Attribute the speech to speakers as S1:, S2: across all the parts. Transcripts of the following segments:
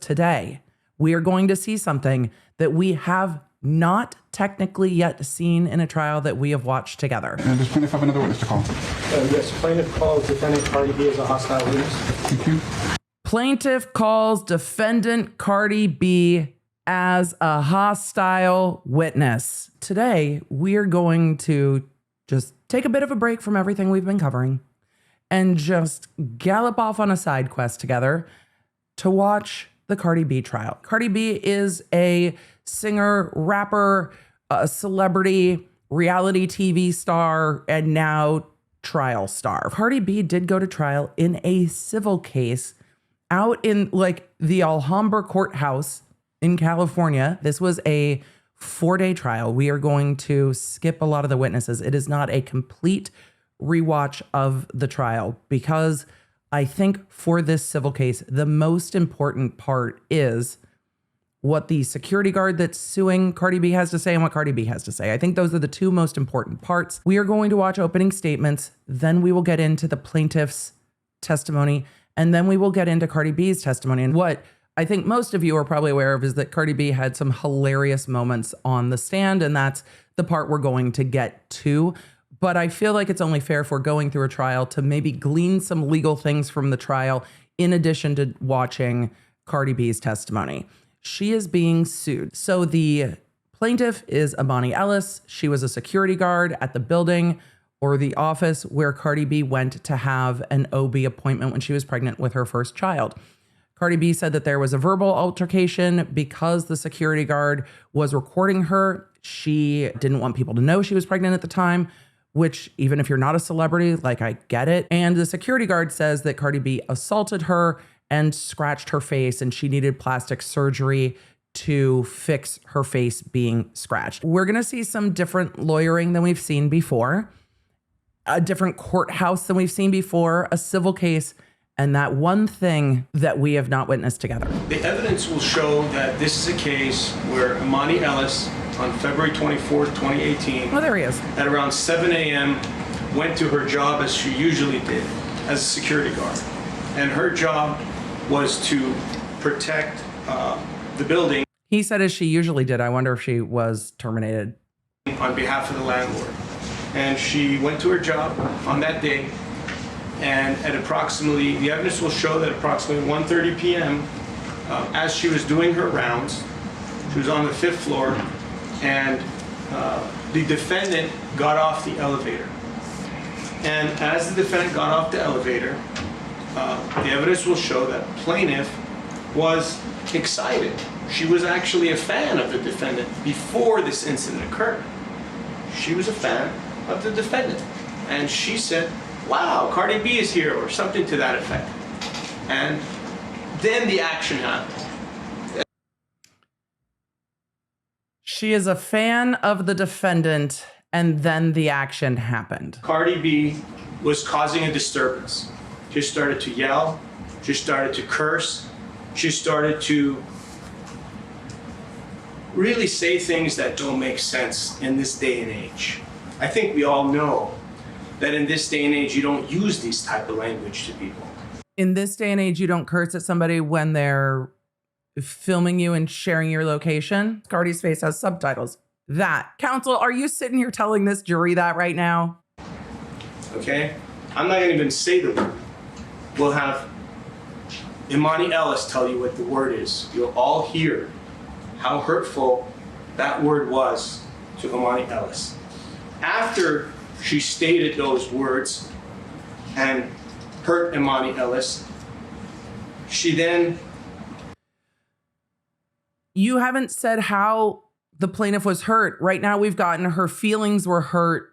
S1: today, we are going to see something that we have not technically yet seen in a trial that we have watched together.
S2: Does plaintiff have another witness to call?
S3: Yes, plaintiff calls defendant Cardi B as a hostile witness.
S2: Thank you.
S1: Plaintiff calls defendant Cardi B as a hostile witness. Today, we are going to just take a bit of a break from everything we've been covering and just gallop off on a side quest together to watch the Cardi B trial. Cardi B is a singer, rapper, a celebrity, reality TV star, and now trial star. Cardi B did go to trial in a civil case out in like the Alhambra courthouse in California. This was a 4-day trial. We are going to skip a lot of the witnesses. It is not a complete rewatch of the trial because I think for this civil case, the most important part is what the security guard that's suing Cardi B has to say and what Cardi B has to say. I think those are the two most important parts. We are going to watch opening statements, then we will get into the plaintiff's testimony, and then we will get into Cardi B's testimony. And what I think most of you are probably aware of is that Cardi B had some hilarious moments on the stand, and that's the part we're going to get to. But I feel like it's only fair if we're going through a trial to maybe glean some legal things from the trial in addition to watching Cardi B's testimony. She is being sued. So the plaintiff is Emani Ellis. She was a security guard at the building or the office where Cardi B went to have an OB appointment when she was pregnant with her first child. Cardi B said that there was a verbal altercation because the security guard was recording her. She didn't want people to know she was pregnant at the time, which even if you're not a celebrity, like I get it. And the security guard says that Cardi B assaulted her and scratched her face and she needed plastic surgery to fix her face being scratched. We're gonna see some different lawyering than we've seen before, a different courthouse than we've seen before, a civil case, and that one thing that we have not witnessed together.
S4: The evidence will show that this is a case where Emani Ellis, on February 24th, 2018,
S1: Oh, there he is.
S4: at around 7 a.m., went to her job as she usually did, as a security guard. And her job was to protect the building.
S1: He said as she usually did. I wonder if she was terminated.
S4: On behalf of the landlord. And she went to her job on that day, and at approximately, the evidence will show that approximately 1:30 p.m., as she was doing her rounds, she was on the 5th floor, and the defendant got off the elevator. And as the defendant got off the elevator, the evidence will show that plaintiff was excited. She was actually a fan of the defendant before this incident occurred. She was a fan of the defendant. And she said, wow, Cardi B is here, or something to that effect. And then the action happened.
S1: She is a fan of the defendant, and then the action happened.
S4: Cardi B was causing a disturbance. She started to yell, she started to curse, she started to really say things that don't make sense in this day and age. I think we all know that in this day and age, you don't use these type of language to people.
S1: In this day and age, you don't curse at somebody when they're filming you and sharing your location. Cardi's face has subtitles. That. Counsel, are you sitting here telling this jury that right now?
S4: Okay? I'm not gonna even say the word. We'll have Emani Ellis tell you what the word is. You'll all hear how hurtful that word was to Emani Ellis. After she stated those words and hurt Emani Ellis, she then...
S1: You haven't said how the plaintiff was hurt. Right now, we've gotten her feelings were hurt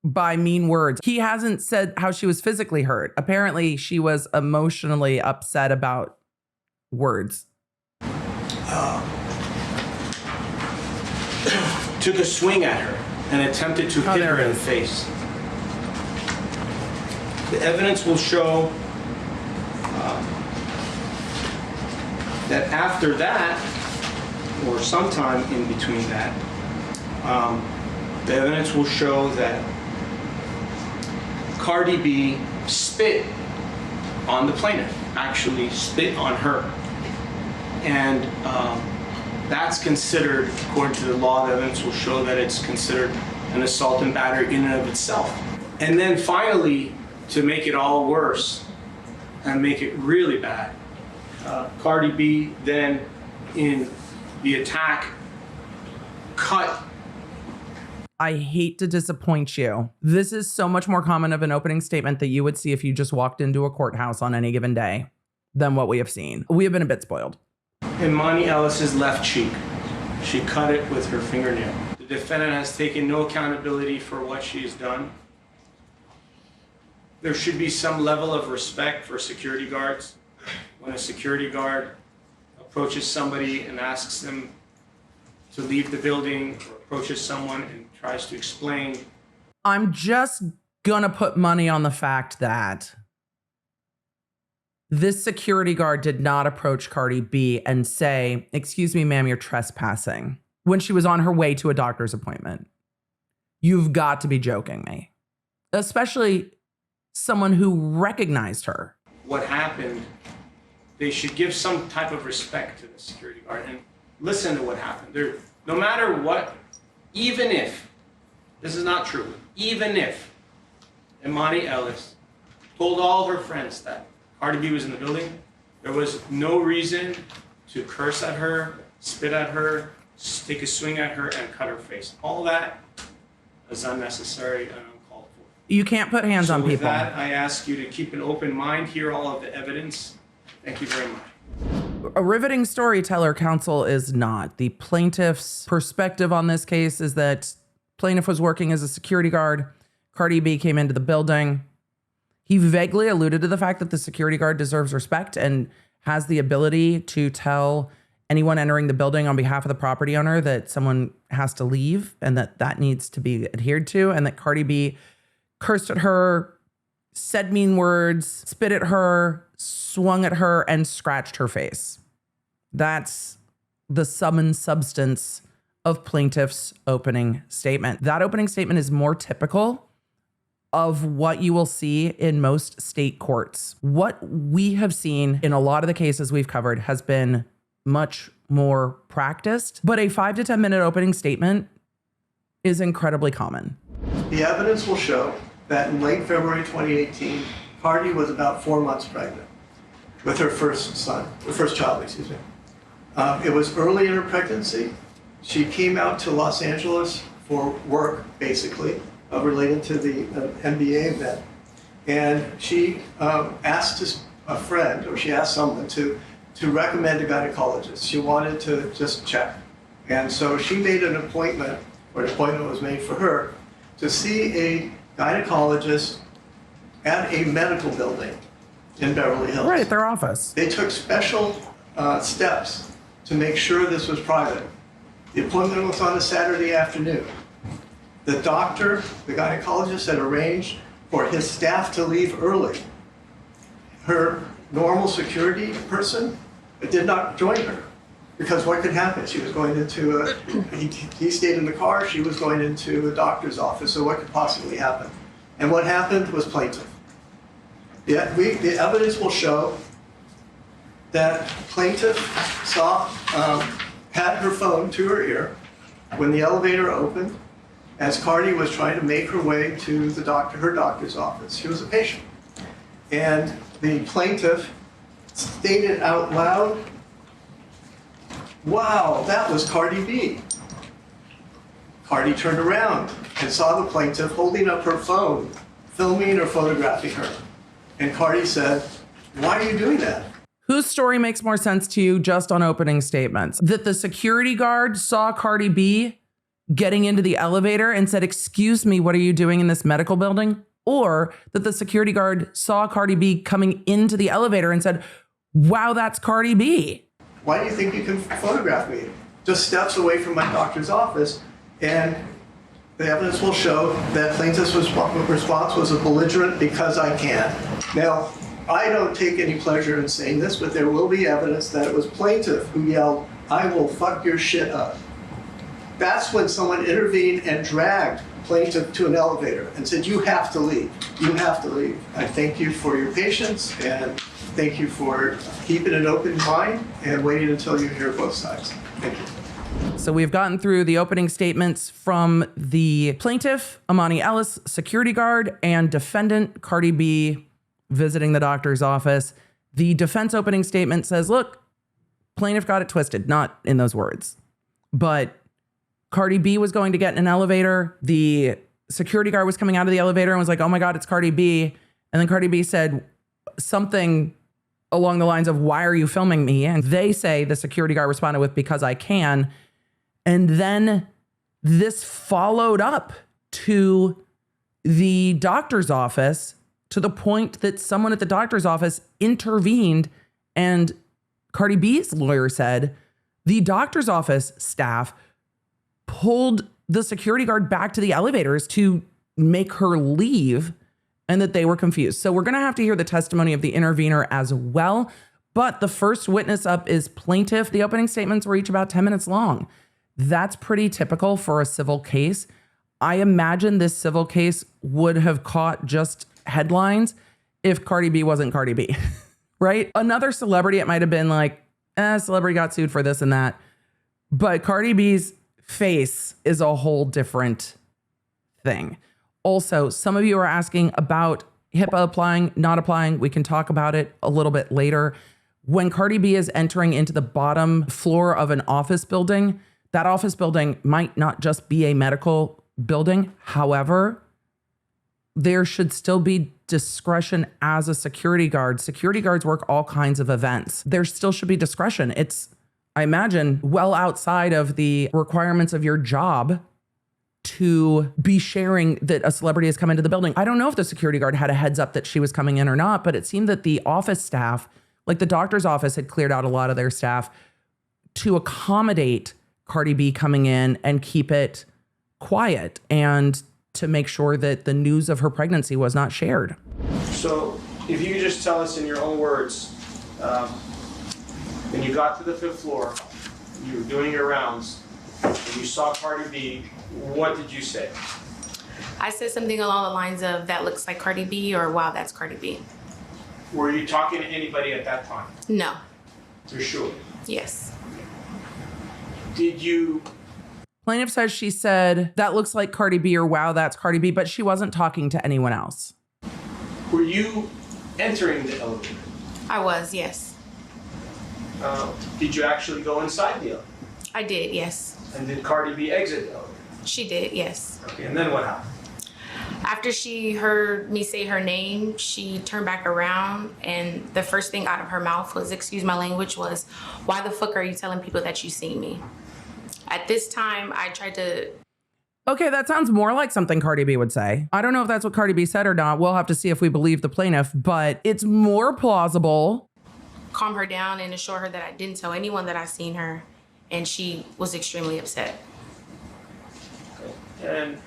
S1: by mean words. He hasn't said how she was physically hurt. Apparently, she was emotionally upset about words.
S4: took a swing at her and attempted to hit her in the face. The evidence will show that after that, or sometime in between that, the evidence will show that Cardi B spit on the plaintiff, actually spit on her. And that's considered, according to the law, the evidence will show that it's considered an assault and battery in and of itself. And then finally, to make it all worse and make it really bad, Cardi B then, in the attack, cut.
S1: I hate to disappoint you. This is so much more common of an opening statement that you would see if you just walked into a courthouse on any given day than what we have seen. We have been a bit spoiled.
S4: Emani Ellis's left cheek. She cut it with her fingernail. The defendant has taken no accountability for what she has done. There should be some level of respect for security guards. When a security guard approaches somebody and asks them to leave the building, or approaches someone and tries to explain.
S1: I'm just gonna put money on the fact that this security guard did not approach Cardi B and say, "Excuse me, ma'am, you're trespassing," when she was on her way to a doctor's appointment. You've got to be joking me. Especially someone who recognized her.
S4: What happened, they should give some type of respect to the security guard and listen to what happened. No matter what, even if, this is not true, even if Emani Ellis told all her friends that Cardi B was in the building, there was no reason to curse at her, spit at her, take a swing at her, and cut her face. All that is unnecessary and uncalled for.
S1: You can't put hands on
S4: with
S1: people.
S4: that, I ask you to keep an open mind, hear all of the evidence. Thank you very much.
S1: A riveting storyteller, counsel is not. The plaintiff's perspective on this case is that plaintiff was working as a security guard. Cardi B came into the building. He vaguely alluded to the fact that the security guard deserves respect and has the ability to tell anyone entering the building on behalf of the property owner that someone has to leave and that needs to be adhered to, and that Cardi B cursed at her, said mean words, spit at her, swung at her, and scratched her face. That's the sum and substance of plaintiff's opening statement. That opening statement is more typical of what you will see in most state courts. What we have seen in a lot of the cases we've covered has been much more practiced, but a 5 to 10 minute opening statement is incredibly common.
S2: The evidence will show that in late February 2018, Cardi was about 4 months pregnant with her first child, excuse me. It was early in her pregnancy. She came out to Los Angeles for work, basically, related to the NBA event. And she asked a friend, or she asked someone to recommend a gynecologist. She wanted to just check. And so she made an appointment, or an appointment was made for her, to see a gynecologist at a medical building in Beverly Hills.
S1: Right, at their office.
S2: They took special steps to make sure this was private. The appointment was on a Saturday afternoon. The doctor, the gynecologist, had arranged for his staff to leave early. Her normal security person did not join her, because what could happen? She was going into he stayed in the car, she was going into a doctor's office, so what could possibly happen? And what happened was plaintiff. The evidence will show that plaintiff had her phone to her ear when the elevator opened, as Cardi was trying to make her way to her doctor's office. She was a patient. And the plaintiff stated out loud, "Wow, that was Cardi B." Cardi turned around and saw the plaintiff holding up her phone, filming or photographing her. And Cardi said, "Why are you doing that?"
S1: Whose story makes more sense to you just on opening statements? That the security guard saw Cardi B getting into the elevator and said, "Excuse me, what are you doing in this medical building?" Or that the security guard saw Cardi B coming into the elevator and said, "Wow, that's Cardi B."
S2: "Why do you think you can photograph me? Just steps away from my doctor's office." And the evidence will show that plaintiff's response was a belligerent "because I can." Now, I don't take any pleasure in saying this, but there will be evidence that it was plaintiff who yelled, "I will fuck your shit up." That's when someone intervened and dragged plaintiff to an elevator and said, "You have to leave. You have to leave. I thank you for your patience and thank you for keeping an open mind and waiting until you hear both sides. Thank you."
S1: So we've gotten through the opening statements from the plaintiff, Emani Ellis, security guard, and defendant, Cardi B, visiting the doctor's office. The defense opening statement says, look, plaintiff got it twisted, not in those words, but Cardi B was going to get in an elevator. The security guard was coming out of the elevator and was like, oh my God, it's Cardi B. And then Cardi B said something along the lines of, why are you filming me? And they say the security guard responded with, because I can. And then this followed up to the doctor's office to the point that someone at the doctor's office intervened, and Cardi B's lawyer said the doctor's office staff pulled the security guard back to the elevators to make her leave, and that they were confused. So we're going to have to hear the testimony of the intervener as well. But the first witness up is plaintiff. The opening statements were each about 10 minutes long. That's pretty typical for a civil case. I imagine this civil case would have caught just headlines if Cardi B wasn't Cardi B, right? Another celebrity, it might have been like, celebrity got sued for this and that. But Cardi B's face is a whole different thing. Also, some of you are asking about HIPAA applying, not applying. We can talk about it a little bit later. When Cardi B is entering into the bottom floor of an office building, that office building might not just be a medical building. However, there should still be discretion as a security guard. Security guards work all kinds of events. There still should be discretion. It's, I imagine, well outside of the requirements of your job to be sharing that a celebrity has come into the building. I don't know if the security guard had a heads up that she was coming in or not, but it seemed that the office staff, like the doctor's office, had cleared out a lot of their staff to accommodate Cardi B coming in and keep it quiet and to make sure that the news of her pregnancy was not shared.
S4: So if you could just tell us in your own words, when you got to the 5th floor, you were doing your rounds, and you saw Cardi B, what did you say?
S5: I said something along the lines of, that looks like Cardi B, or wow, that's Cardi B.
S4: Were you talking to anybody at that time?
S5: No.
S4: You're sure?
S5: Yes.
S4: Did you...
S1: Plaintiff says she said, that looks like Cardi B, or wow, that's Cardi B, but she wasn't talking to anyone else.
S4: Were you entering the elevator?
S5: I was, yes.
S4: Did you actually go inside the elevator?
S5: I did, yes.
S4: And did Cardi B exit the elevator?
S5: She did, yes.
S4: Okay, and then what happened?
S5: After she heard me say her name, she turned back around, and the first thing out of her mouth was, excuse my language, was, why the fuck are you telling people that you seen me? At this time, I tried to...
S1: Okay, that sounds more like something Cardi B would say. I don't know if that's what Cardi B said or not. We'll have to see if we believe the plaintiff, but it's more plausible.
S5: Calm her down and assure her that I didn't tell anyone that I seen her, and she was extremely upset.
S4: And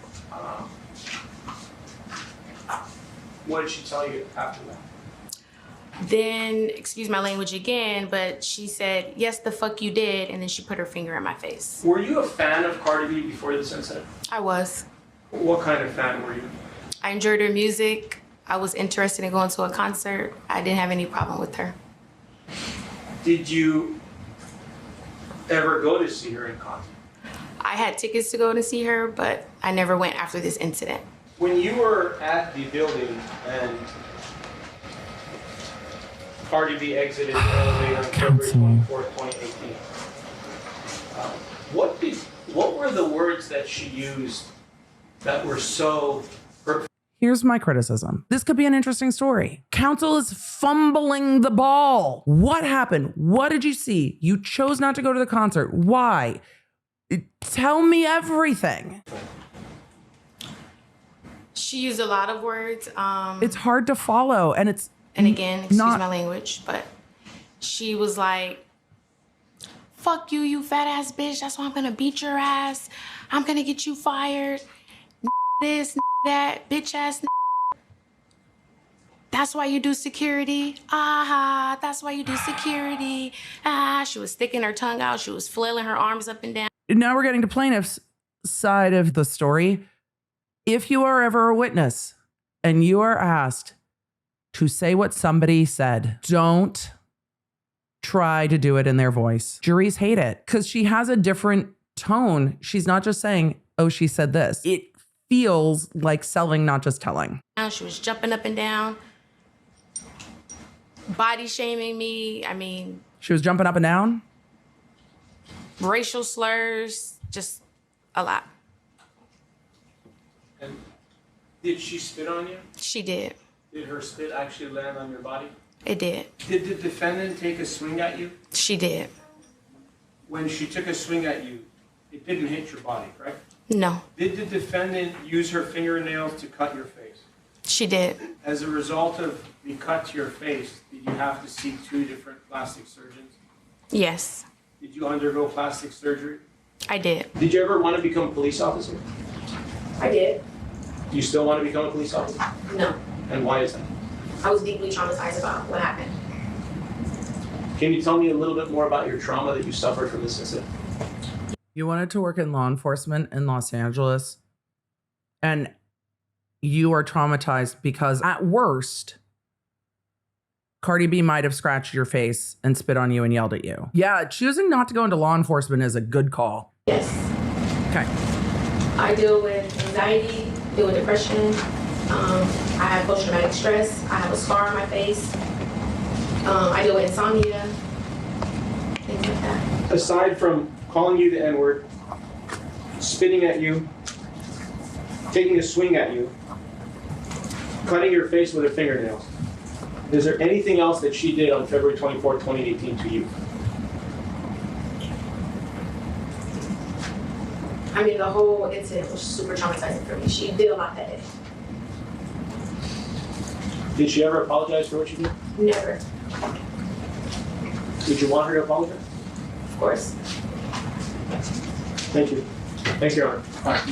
S4: what did she tell you after that?
S5: Then, excuse my language again, but she said, yes, the fuck you did, and then she put her finger in my face.
S4: Were you a fan of Cardi B before this incident?
S5: I was.
S4: What kind of fan were you?
S5: I enjoyed her music. I was interested in going to a concert. I didn't have any problem with her.
S4: Did you ever go to see her in concert?
S5: I had tickets to go to see her, but I never went after this incident.
S4: When you were at the building and Cardi B exited the elevator on February 24th, 2018, what were the words that she used that were so hurtful?
S1: Here's my criticism. This could be an interesting story. Counsel is fumbling the ball. What happened? What did you see? You chose not to go to the concert. Why? Tell me everything.
S5: She used a lot of words.
S1: It's hard to follow, and it's
S5: And again, excuse
S1: not
S5: my language, but she was like, fuck you, you fat ass bitch. That's why I'm gonna beat your ass. I'm gonna get you fired. This, that, bitch ass. That's why you do security. Ah, that's why you do security. Ah, she was sticking her tongue out. She was flailing her arms up and down.
S1: Now we're getting to plaintiff's side of the story. If you are ever a witness and you are asked to say what somebody said, don't try to do it in their voice. Juries hate it because she has a different tone. She's not just saying, oh, she said this. It feels like selling, not just telling.
S5: She was jumping up and down, body shaming me. I mean,
S1: She was jumping up and down?
S5: racial slurs, just a lot.
S4: And did she spit on you?
S5: She did.
S4: Did her spit actually land on your body?
S5: It did.
S4: Did the defendant take a swing at you?
S5: She did.
S4: When she took a swing at you, it didn't hit your body, correct?
S5: No,
S4: Did the defendant use her fingernails to cut your face?
S5: she did.
S4: As a result of the cut to your face, did you have to see 2 different plastic surgeons?
S5: Yes,
S4: Did you undergo plastic surgery?
S5: I did.
S4: Did you ever want to become a police officer?
S5: I did.
S4: Do you still want to become a police officer?
S5: No,
S4: And why is that?
S5: I was deeply traumatized about what happened.
S4: Can you tell me a little bit more about your trauma that you suffered from this incident?
S1: You wanted to work in law enforcement in Los Angeles, and you are traumatized because at worst, Cardi B might have scratched your face and spit on you and yelled at you. Yeah, choosing not to go into law enforcement is a good call.
S5: Yes.
S1: Okay.
S5: I deal with anxiety, deal with depression. I have post-traumatic stress. I have a scar on my face. I deal with insomnia, things like that.
S4: Aside from calling you the N-word, spitting at you, taking a swing at you, cutting your face with her fingernails, is there anything else that she did on February 24, 2018 to you?
S5: I mean, the whole incident was super traumatizing for me. She did a lot that day.
S4: Did she ever apologize for what she did?
S5: Never,
S4: Did you want her to apologize?
S5: of course.
S4: Thank you. Thank you, Your Honor. All right.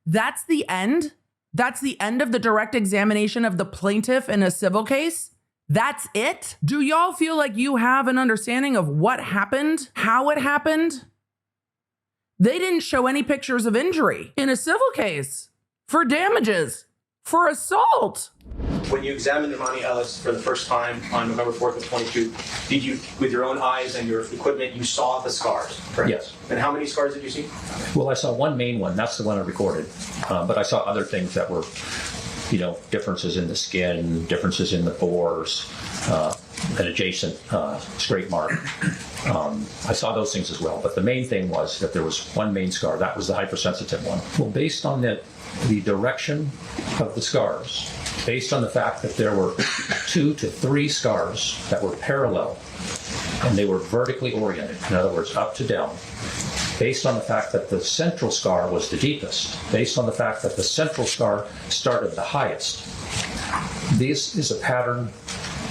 S1: That's the end? That's the end of the direct examination of the plaintiff in a civil case? That's it? Do y'all feel like you have an understanding of what happened, how it happened? They didn't show any pictures of injury in a civil case for damages, for assault.
S6: When you examined Emani Ellis for the first time on November 4th of 22, did you, with your own eyes and your equipment, you saw the scars, correct?
S7: Yes.
S6: And how many scars did you see?
S7: Well, I saw one main one. That's the one I recorded. But I saw other things that were, differences in the skin, differences in the pores, an adjacent scrape mark. I saw those things as well. But the main thing was that there was one main scar. That was the hypersensitive one. Well, based on the direction of the scars, based on the fact that there were 2 to 3 scars that were parallel and they were vertically oriented, in other words, up to down, based on the fact that the central scar was the deepest, based on the fact that the central scar started the highest. This is a pattern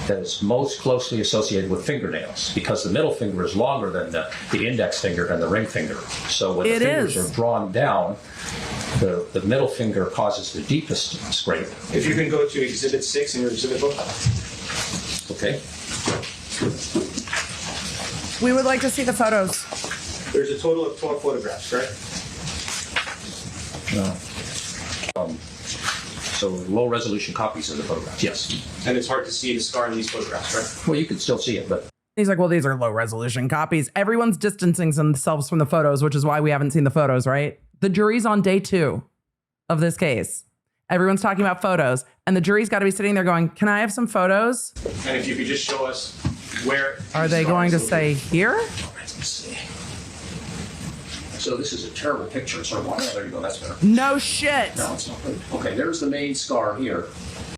S7: that is most closely associated with fingernails because the middle finger is longer than the index finger and the ring finger. So when the fingers are drawn down, the middle finger causes the deepest scrape.
S6: If you can go to Exhibit 6 in your exhibit book.
S7: Okay.
S1: We would like to see the photos.
S6: There's a total of 12 photographs, correct?
S7: So low resolution copies of the photographs, yes.
S6: And it's hard to see the scar in these photographs, right?
S7: Well, you can still see it, but
S1: He's like, well, these are low resolution copies. Everyone's distancing themselves from the photos, which is why we haven't seen the photos, right? The jury's on day 2 of this case. Everyone's talking about photos, and the jury's got to be sitting there going, can I have some photos?
S6: And if you could just show us where...
S1: Are they going to say here?
S7: let's see. So this is a terrible picture. So there you go. That's better.
S1: No shit.
S7: No, it's not good. Okay, there's the main scar here.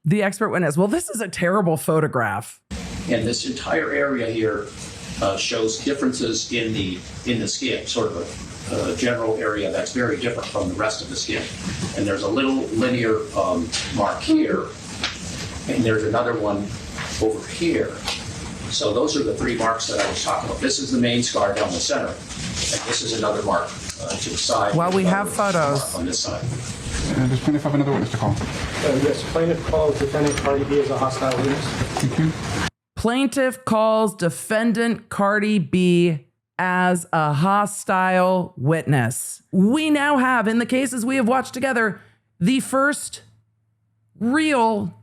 S1: The expert witness. Well, this is a terrible photograph.
S7: And this entire area here shows differences in the skin, sort of a general area that's very different from the rest of the skin. And there's a little linear mark here, and there's another one over here. So those are the 3 marks that I was talking about. This is the main scar down the center, and this is another mark to the side.
S1: Well, we have photos.
S7: On this side.
S8: Does plaintiff have another witness to call?
S3: Yes, plaintiff calls defendant Cardi B as a hostile witness.
S8: Thank you.
S1: Plaintiff calls defendant Cardi B as a hostile witness. We now have, in the cases we have watched together, the first real,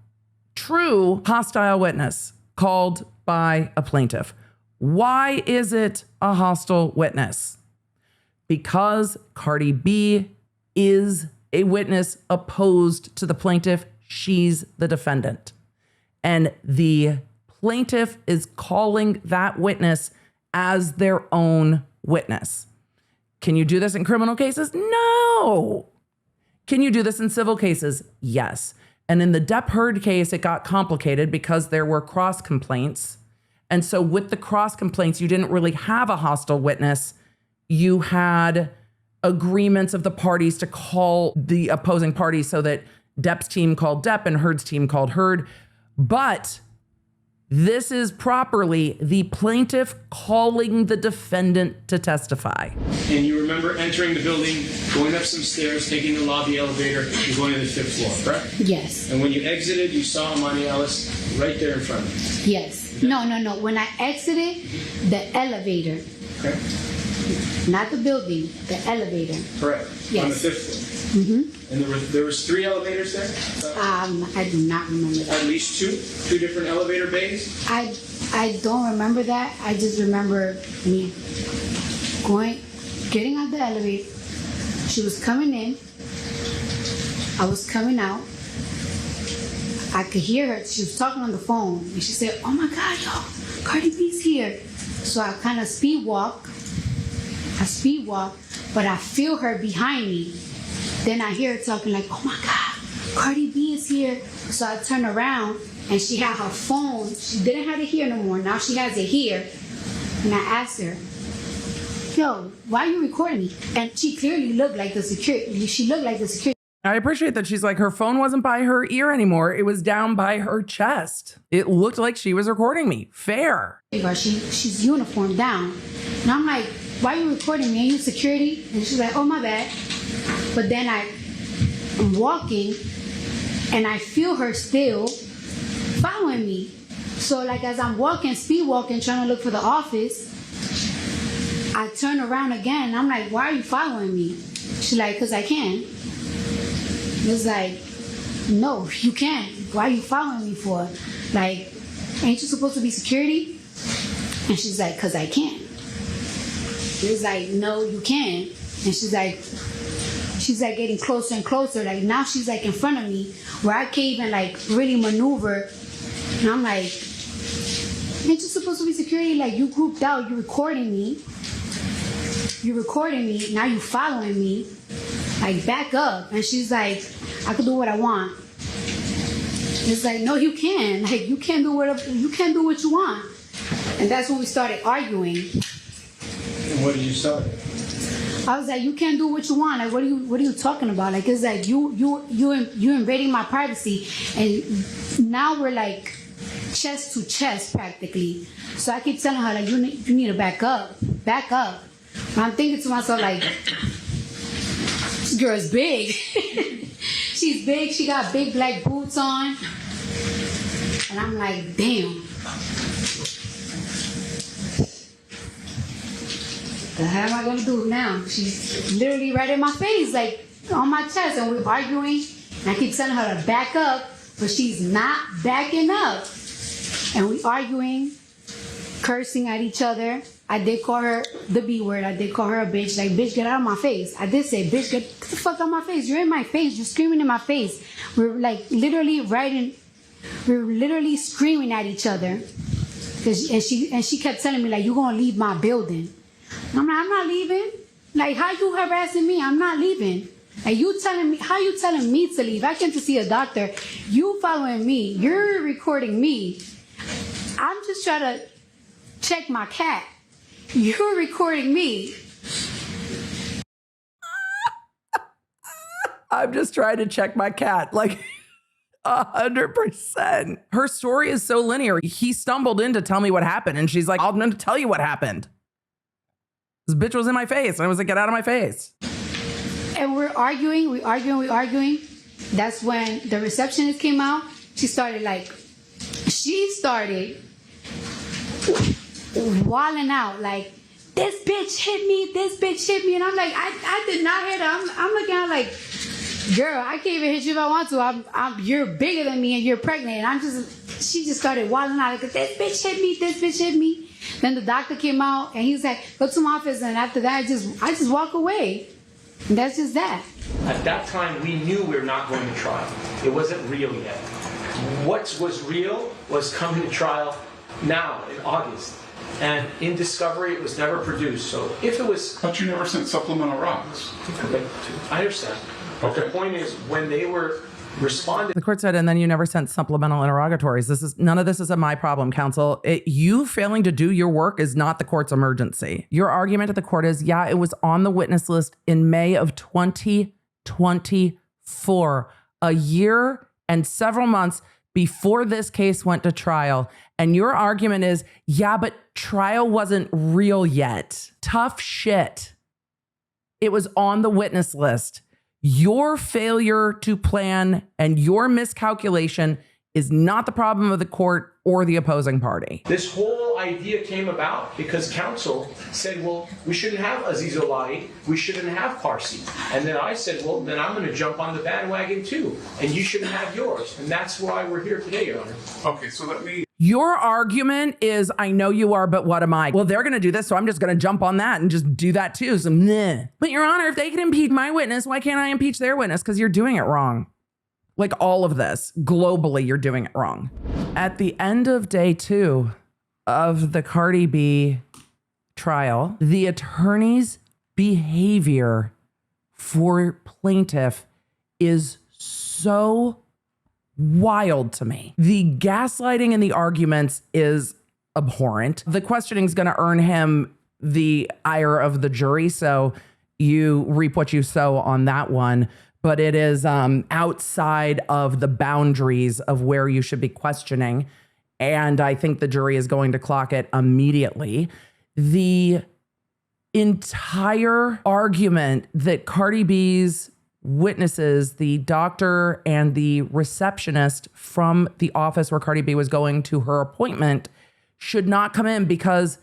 S1: true hostile witness called by a plaintiff. Why is it a hostile witness? Because Cardi B is a witness opposed to the plaintiff. She's the defendant. And the plaintiff is calling that witness as their own witness. Can you do this in criminal cases? No. Can you do this in civil cases? Yes. And in the Depp Heard case, it got complicated because there were cross complaints. And so with the cross complaints, you didn't really have a hostile witness. You had agreements of the parties to call the opposing party so that Depp's team called Depp and Heard's team called Heard. But this is properly the plaintiff calling the defendant to testify.
S4: And you remember entering the building, going up some stairs, taking the lobby elevator, and going to the 5th floor, correct?
S9: Yes.
S4: And when you exited, you saw Emani Ellis right there in front of you.
S9: Yes. No. When I exited the elevator,
S4: Okay.
S9: not the building, the elevator.
S4: Correct.
S9: Yes.
S4: On the 5th floor.
S9: Mm-hmm.
S4: And there was 3 elevators there?
S9: I do not remember that.
S4: At least two different elevator bays?
S9: I don't remember that. I just remember me getting out the elevator. She was coming in. I was coming out. I could hear her. She was talking on the phone. And she said, "Oh my God, yo, Cardi B's here." So I kind of speed walk, but I feel her behind me. Then I hear her talking like, "Oh my God, Cardi B is here." So I turn around and she had her phone. She didn't have it here no more. Now she has it here. And I asked her, "Yo, why are you recording me?" And she clearly looked like the security. She looked like the security.
S1: I appreciate that she's like, her phone wasn't by her ear anymore. It was down by her chest. It looked like she was recording me. Fair.
S9: She's uniformed down. And I'm like, "Why are you recording me? Are you security?" And she's like, "Oh, my bad." But then I'm walking and I feel her still following me. So like as I'm walking, speed walking, trying to look for the office, I turn around again and I'm like, "Why are you following me?" She's like, "Because I can." It's like, "No, you can't. Why are you following me for? Like, ain't you supposed to be security?" And she's like, "Because I can." It's like, "No, you can't." And she's like getting closer and closer. Like now she's like in front of me where I can't even like really maneuver. And I'm like, "Ain't you supposed to be security? Like you grouped out, you're recording me. Now you following me. Like back up." And she's like, "I can do what I want." It's like, "No, you can. Like you can't do what you want." And that's when we started arguing.
S4: And what did you start?
S9: I was like, "You can't do what you want. Like, what are you talking about? Like, it's like you invading my privacy." And now we're like chest to chest practically. So I keep telling her like, you need to back up. And I'm thinking to myself like, this girl is big. She's big. She got big black boots on. And I'm like, damn. The hell am I gonna do now? She's literally right in my face, like on my chest, and we're arguing. And I keep telling her to back up, but she's not backing up. And we arguing, cursing at each other. I did call her the B word. I did call her a bitch. Like, "Bitch, get out of my face." I did say, "Bitch, get the fuck out of my face. You're in my face. You're screaming in my face." We're like literally screaming at each other. And she kept telling me like, "You're gonna leave my building." I'm like, "I'm not leaving. Like, how you harassing me? I'm not leaving. Like, how you telling me to leave? I came to see a doctor. You following me. You're recording me. I'm just trying to check my cat. You're recording me."
S1: I'm just trying to check my cat. Like 100%. Her story is so linear. He stumbled in to tell me what happened. And she's like, "I'm going to tell you what happened. This bitch was in my face." And I was like, "Get out of my face."
S9: And we're arguing. That's when the receptionist came out. She started wilding out like, this bitch hit me, and I'm like, I did not hit her. I'm looking at her like, girl, I can't even hit you if I want to. You're bigger than me and you're pregnant. And she just started wilding out like, this bitch hit me. Then the doctor came out and he was like, go to my office. And after that, I just walk away. And that's just that.
S6: At that time, we knew we were not going to trial. It wasn't real yet. What was real was coming to trial now in August. And in discovery, it was never produced. So if it was...
S8: But you never sent supplemental rocks.
S6: I understand. But the point is, when they were responding...
S1: The court said, and then you never sent supplemental interrogatories. None of this is my problem, counsel. You failing to do your work is not the court's emergency. Your argument at the court is, yeah, it was on the witness list in May of 2024, a year and several months before this case went to trial. And your argument is, yeah, but trial wasn't real yet. Tough shit. It was on the witness list. Your failure to plan and your miscalculation is not the problem of the court or the opposing party.
S6: This whole idea came about because counsel said, well, we shouldn't have Aziz Olahi, we shouldn't have Parsi. And then I said, well, then I'm going to jump on the bandwagon too, and you shouldn't have yours. And that's why we're here today, Your Honor.
S8: Okay, so let me...
S1: Your argument is, I know you are, but what am I? Well, they're going to do this, so I'm just going to jump on that and just do that too. So, meh. But Your Honor, if they can impeach my witness, why can't I impeach their witness? Because you're doing it wrong. Like all of this, globally, you're doing it wrong. At the end of day 2 of the Cardi B trial, the attorney's behavior for plaintiff is so wild to me. The gaslighting in the arguments is abhorrent. The questioning is going to earn him the ire of the jury, so you reap what you sow on that one. But it is outside of the boundaries of where you should be questioning. And I think the jury is going to clock it immediately. The entire argument that Cardi B's witnesses, the doctor and the receptionist from the office where Cardi B was going to her appointment, should not come in because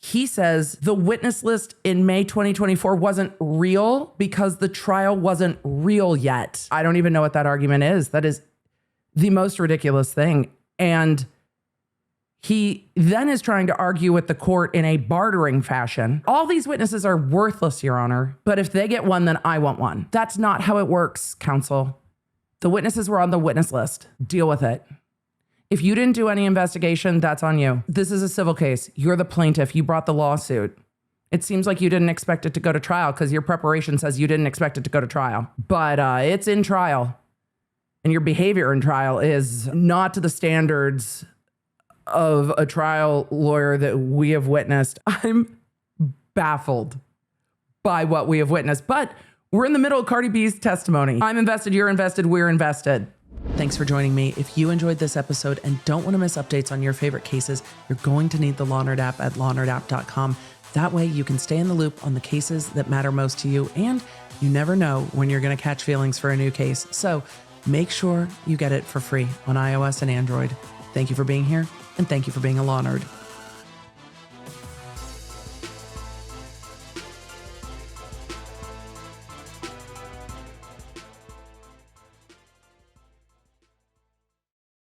S1: he says the witness list in May 2024 wasn't real because the trial wasn't real yet. I don't even know what that argument is. That is the most ridiculous thing. And he then is trying to argue with the court in a bartering fashion. All these witnesses are worthless, Your Honor. But if they get one, then I want one. That's not how it works, counsel. The witnesses were on the witness list. Deal with it. If you didn't do any investigation, that's on you. This is a civil case. You're the plaintiff. You brought the lawsuit. It seems like you didn't expect it to go to trial because your preparation says you didn't expect it to go to trial. But it's in trial. And your behavior in trial is not to the standards of a trial lawyer that we have witnessed. I'm baffled by what we have witnessed. But we're in the middle of Cardi B's testimony. I'm invested, you're invested, we're invested. Thanks for joining me. If you enjoyed this episode and don't want to miss updates on your favorite cases, you're going to need the Law Nerd app at lawnerd.app.com. That way you can stay in the loop on the cases that matter most to you, and you never know when you're going to catch feelings for a new case. So make sure you get it for free on iOS and Android. Thank you for being here, and thank you for being a Law Nerd.